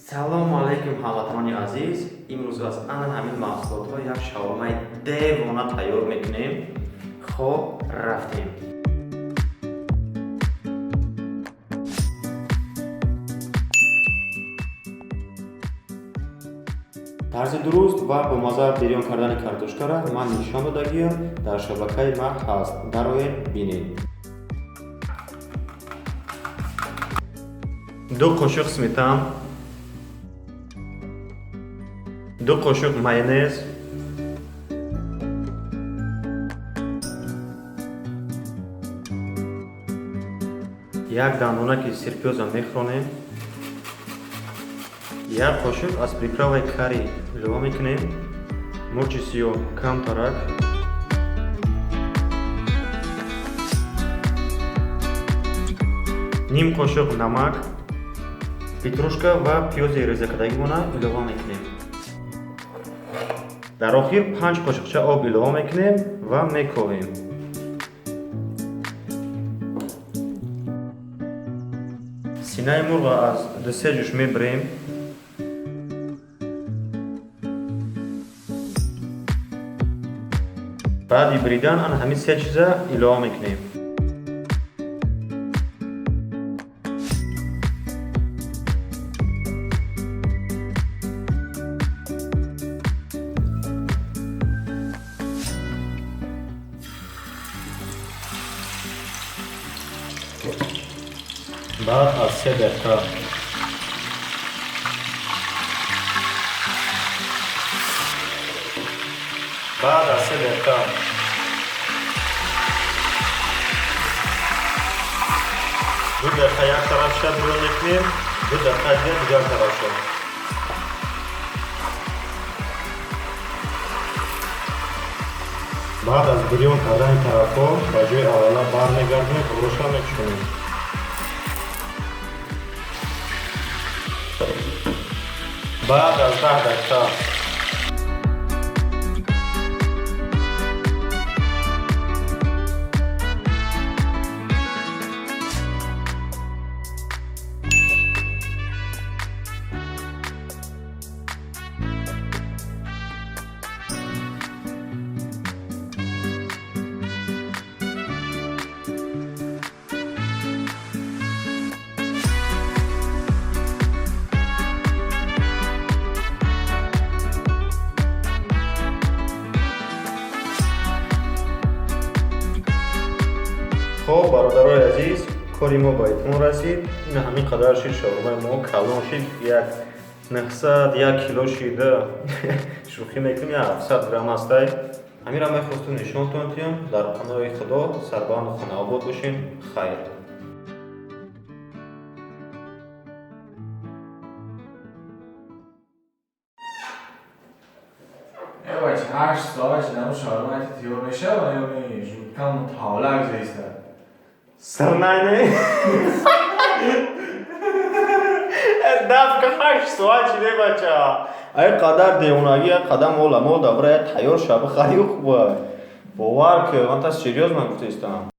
салому алайкум ҳамватони азиз. имрӯз аз ана ҳамин маҳсулотҳо як шаврмаи девона тайёр мекунем. хоб рафтем. тарзи дуруст ва бомаза бирён кардани картошкаро ман нишон додагиам дар шабакаи ма ҳаст. Дароед бинед. 2 қошуқ сметан, 2 қошуқ майонез, 1 дандонаки сирпёза мехронем, 1 қошуқ аз приправаи карри илова мекунем, мурчи сиёҳ камтарак, ним қошуқ намак, петрушка ва пиёзи резакардагимона илова мекунем. дар охир 5 қошуқча об илова мекунем ва мековем. синаи мурға аз 2-3 ҷӯш мебарем. баъди бридан ан ҳамин 3 чиза илова мекунем. بعد از 3 دقیقه دو دقیقه یک طرف شد برون میکنیم، 2 دقیقه دیگر طرف شد. بعد از بریون کردن طرف ها با جای اولا برمیگردیم و روشن میکنیم. بعد از 10 دقیقه خب برادرای عزیز، کاری ما به اتمام رسید. این همین قدر شد شاورمای ما کلان شد. یک 900 کیلو شده. شوخی میکنیم 700 گرم است. همین را میخواستم نشانتون دیم. در پناه خدا سربان خانه آباد باشین. خیر. بچه 8 ساعت شدم شاورمای تیار میشه و یعنی جودکم مطالعه گذاشته. سرناینه دفع 8 ساعت شده بچه. ای قدر دیوناگی قدم مولا مو دبره تیار شب خیلی خوبه. باور که من تا سریوز من گفته استم.